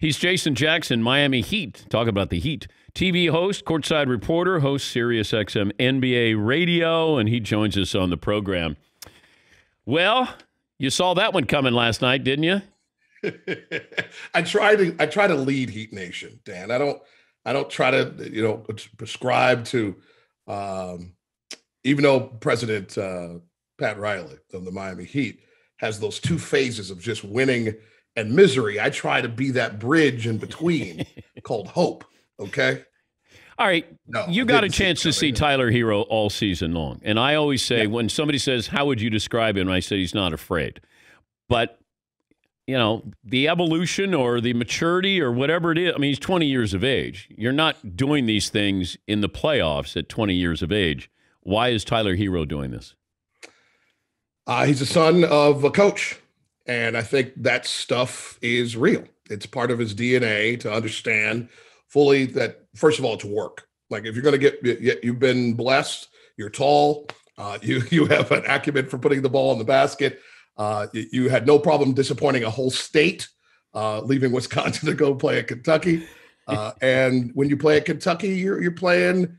He's Jason Jackson, Miami Heat. Talk about the Heat. TV host, courtside reporter, hosts SiriusXM NBA radio, and he joins us on the program. Well, you saw that one coming last night, didn't you? I try to lead Heat Nation, Dan. I don't try to, prescribe to, even though President Pat Riley of the Miami Heat has those two phases of just winning and misery, I try to be that bridge in between called hope. Okay. All right. No, you got a chance to see Tyler Hero all season long. And I always say, when somebody says, how would you describe him? I say, he's not afraid. But, the evolution or the maturity or whatever it is, I mean, he's 20 years of age. You're not doing these things in the playoffs at 20 years of age. Why is Tyler Hero doing this? He's the son of a coach. And I think that stuff is real. It's part of his DNA to understand fully that, first of all, it's work. Like if you're going to you've been blessed, you're tall, you have an acumen for putting the ball in the basket. You had no problem disappointing a whole state, leaving Wisconsin to go play at Kentucky. And when you play at Kentucky, you're playing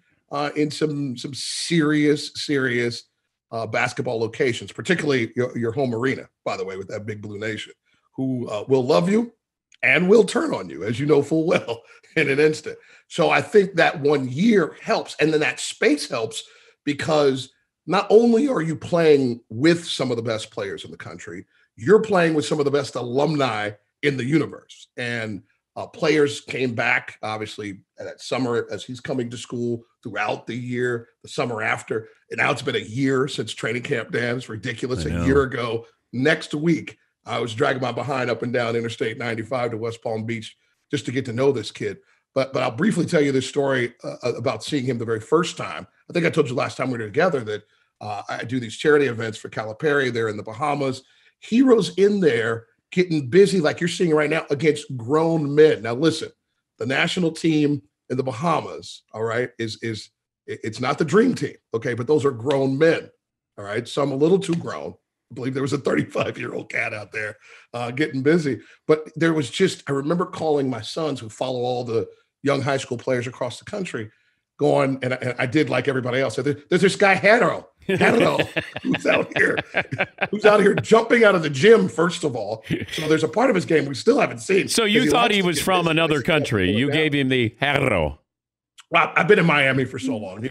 in some serious basketball locations, particularly your home arena, by the way, with that Big Blue Nation, who will love you and will turn on you, as you know full well, in an instant. So I think that 1 year helps. And then that space helps because not only are you playing with some of the best players in the country, you're playing with some of the best alumni in the universe. And players came back, obviously, that summer as he's coming to school throughout the year, the summer after. And now it's been a year since training camp, Dan. It's ridiculous. A year ago, next week, I was dragging my behind up and down Interstate 95 to West Palm Beach just to get to know this kid. But I'll briefly tell you this story about seeing him the very first time. I think I told you last time we were together that I do these charity events for Calipari. They're in the Bahamas. Heroes in there getting busy like you're seeing right now against grown men. Now, listen, the national team in the Bahamas, all right, it's not the dream team, okay, but those are grown men, all right, some a little too grown. I believe there was a 35-year-old cat out there getting busy. But there was I remember calling my sons who follow all the young high school players across the country, going, and I did like everybody else. There's this guy, Hero, who's out here jumping out of the gym, first of all. So there's a part of his game we still haven't seen. So you thought he was from another country. You gave him the Hero. Well, I've been in Miami for so long,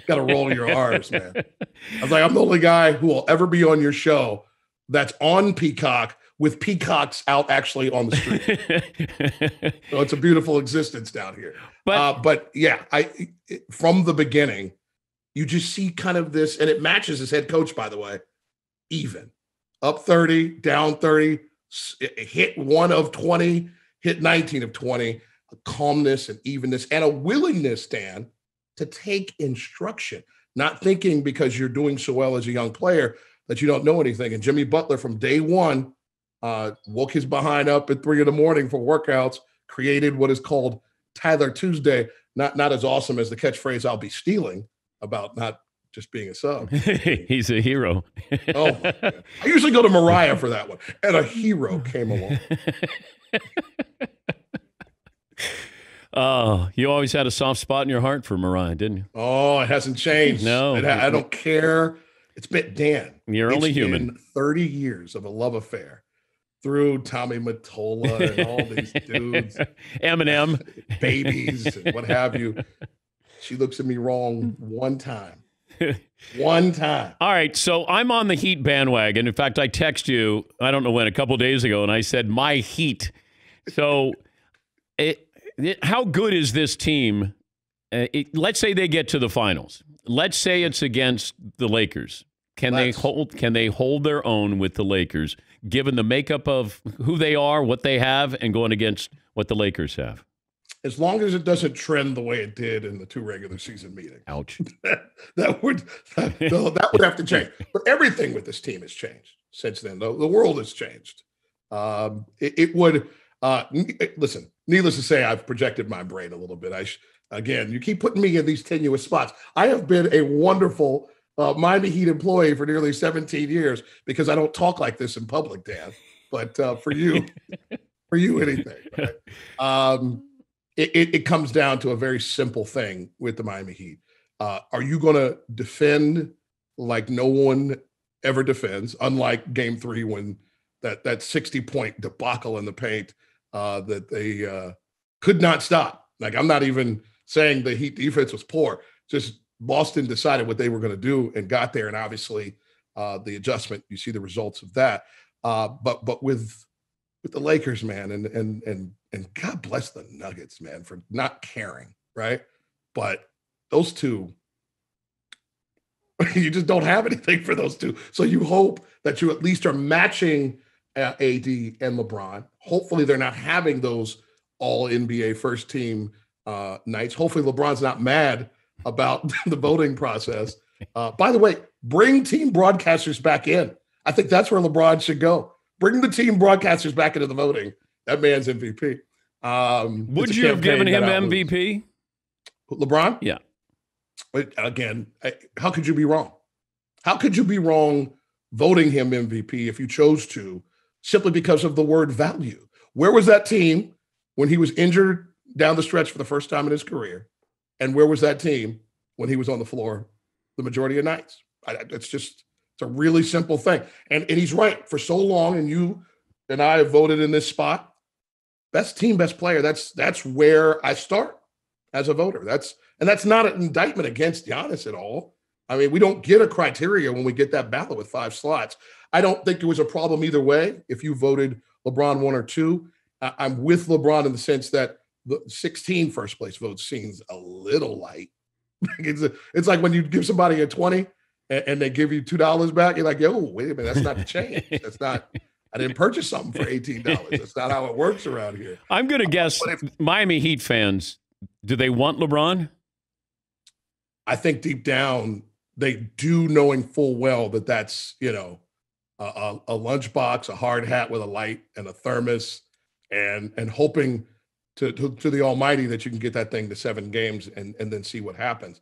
got to roll your R's, man. I was like, I'm the only guy who will ever be on your show that's on Peacock with peacocks out actually on the street. So it's a beautiful existence down here. But yeah, from the beginning, you just see kind of this, and it matches his head coach, by the way, even. Up 30, down 30, hit 1 of 20, hit 19 of 20. A calmness and evenness and a willingness, Dan, to take instruction, not thinking because you're doing so well as a young player that you don't know anything. And Jimmy Butler from day one woke his behind up at 3 a.m. for workouts, created what is called Tyler Tuesday, not as awesome as the catchphrase I'll be stealing about not just being a sub. He's a hero. Oh, my God. I usually go to Mariah for that one. And a hero came along. You always had a soft spot in your heart for Mariah, didn't you? Oh, it hasn't changed. No. I don't care. It's been, Dan. You're only human. Been 30 years of a love affair through Tommy Mottola and all these dudes. Eminem. Babies and what have you. She looks at me wrong one time. One time. All right, so I'm on the Heat bandwagon. In fact, I text you, I don't know when, a couple days ago, and I said, my Heat. So how good is this team? Let's say they get to the finals. Let's say it's against the Lakers. Can they hold their own with the Lakers, given the makeup of who they are, what they have, and going against what the Lakers have? As long as it doesn't trend the way it did in the 2 regular season meetings. Ouch. that would have to change. But everything with this team has changed since then. The world has changed. Listen, needless to say, I've projected my brain a little bit. Again, you keep putting me in these tenuous spots. I have been a wonderful Miami Heat employee for nearly 17 years because I don't talk like this in public, Dan. But for you, for you anything. Right? It comes down to a very simple thing with the Miami Heat. Are you going to defend like no one ever defends, unlike Game 3 when that 60-point debacle in the paint that they could not stop? Like, I'm not even saying the Heat defense was poor. Just Boston decided what they were going to do and got there, and obviously the adjustment. You see the results of that. But with the Lakers, man, and God bless the Nuggets, man, for not caring, right? But those two, you just don't have anything for those two. So you hope that you at least are matching AD and LeBron. Hopefully they're not having those all NBA first team nights. Hopefully LeBron's not mad about the voting process. By the way, bring team broadcasters back in. I think that's where LeBron should go. Bring the team broadcasters back into the voting. That man's MVP. Would you have given him MVP? LeBron? Yeah. But again, how could you be wrong? How could you be wrong voting him MVP if you chose to, simply because of the word value? Where was that team when he was injured down the stretch for the first time in his career? And where was that team when he was on the floor the majority of nights? It's a really simple thing. And he's right. For so long, and you and I have voted in this spot, best team, best player. That's where I start as a voter. That's not an indictment against Giannis at all. I mean, we don't get a criteria when we get that ballot with 5 slots. I don't think there was a problem either way if you voted LeBron 1 or 2. I'm with LeBron in the sense that the 16 first place votes seems a little light. It's like when you give somebody a 20 and they give you $2 back, you're like, yo, wait a minute, that's not the change. That's not, I didn't purchase something for $18. That's not how it works around here. I'm going to guess Miami Heat fans, do they want LeBron? I think deep down they do, knowing full well that that's, a lunchbox, a hard hat with a light and a thermos, and hoping to the Almighty that you can get that thing to 7 games and then see what happens.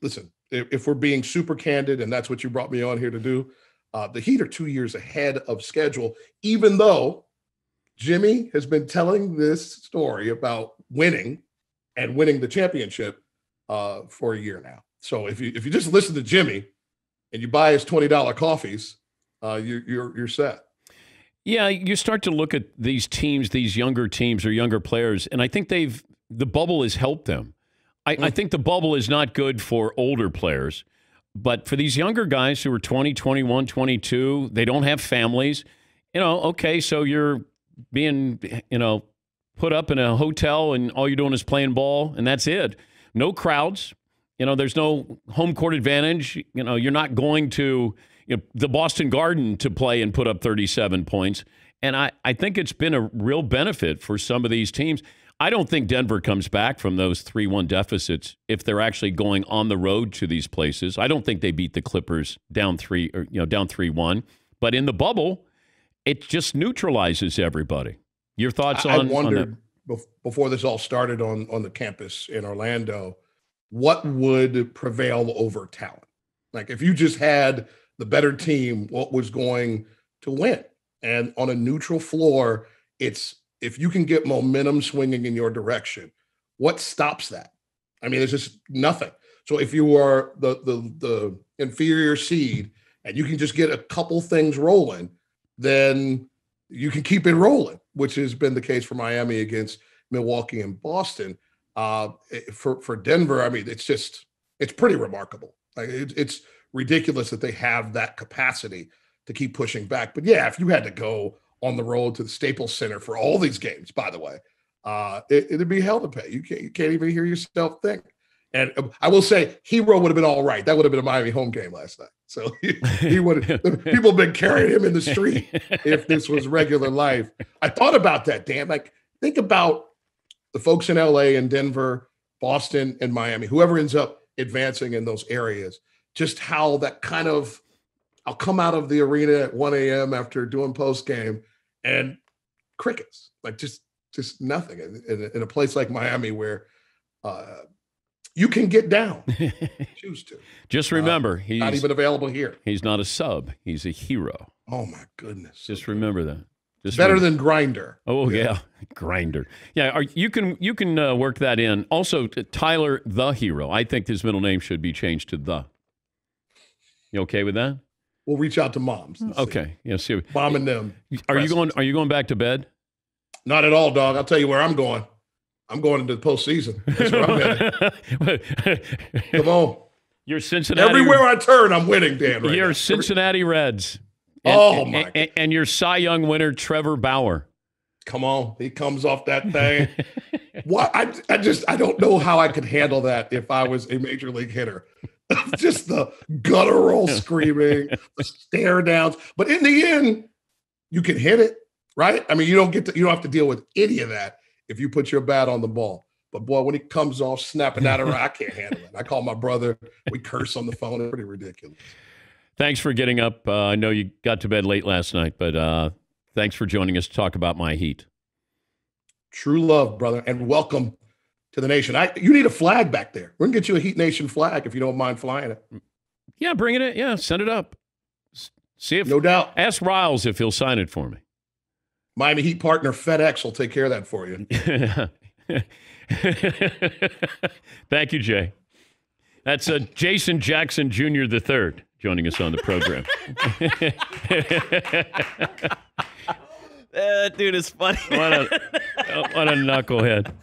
Listen, if we're being super candid, and that's what you brought me on here to do, the Heat are 2 years ahead of schedule, even though Jimmy has been telling this story about winning the championship for a year now. So if you just listen to Jimmy and you buy his $20 coffees, you're set. Yeah, you start to look at these teams, these younger teams or younger players, and I think the bubble has helped them. I think the bubble is not good for older players, but for these younger guys who are 20, 21, 22, they don't have families. Okay, so you're being, put up in a hotel and all you're doing is playing ball, and that's it. No crowds. There's no home court advantage. You're not going to the Boston Garden to play and put up 37 points. And I think it's been a real benefit for some of these teams. I don't think Denver comes back from those 3-1 deficits if they're actually going on the road to these places. I don't think they beat the Clippers down 3-1. But in the bubble, it just neutralizes everybody. Your thoughts on that? I wondered before this all started on the campus in Orlando, what would prevail over talent? Like if you just had the better team, what was going to win? And on a neutral floor, it's if you can get momentum swinging in your direction, what stops that? I mean, there's just nothing. So if you are the inferior seed and you can just get a couple things rolling, then you can keep it rolling, which has been the case for Miami against Milwaukee and Boston. For Denver, I mean, it's pretty remarkable. Like it's ridiculous that they have that capacity to keep pushing back. But yeah, if you had to go on the road to the Staples Center for all these games, by the way, it'd be hell to pay. You can't even hear yourself think. And I will say, Hero would have been all right. That would have been a Miami home game last night. So he would have. People have been carrying him in the street if this was regular life. I thought about that, Dan. Like, think about the folks in LA and Denver, Boston, and Miami, whoever ends up advancing in those areas, just how that kind of, I'll come out of the arena at 1 a.m. after doing post game and crickets, like just nothing in a place like Miami where you can get down, choose to. Just remember, he's not even available here. He's not a sub. He's a hero. Oh my goodness. Just remember that. Better than Grinder. Oh yeah, Grinder. Yeah, you can work that in. Also, Tyler the Hero. I think his middle name should be changed to the. You okay with that? We'll reach out to moms. Okay. Yeah. See. Mom and them. Are you going back to bed? Not at all, dog. I'll tell you where I'm going. I'm going into the postseason. That's where I'm headed. Come on. You're Cincinnati. Everywhere I turn, I'm winning, Dan. Right you're now. Cincinnati Reds. And your Cy Young winner, Trevor Bauer. Come on. He comes off that thing. What? I don't know how I could handle that if I was a major league hitter. Just the guttural screaming, the stare downs. But in the end, you can hit it, right? I mean, you don't have to deal with any of that if you put your bat on the ball. But boy, when he comes off snapping at her, I can't handle it. I call my brother. We curse on the phone. It's pretty ridiculous. Thanks for getting up. I know you got to bed late last night, but thanks for joining us to talk about my Heat. True love, brother, and welcome to the nation. You need a flag back there. We're going to get you a Heat Nation flag if you don't mind flying it. Yeah, bring it in. Yeah, send it up. See if no doubt. Ask Riles if he'll sign it for me. Miami Heat partner FedEx will take care of that for you. Thank you, Jay. That's Jason Jackson Jr. III joining us on the program. That dude is funny. What a knucklehead.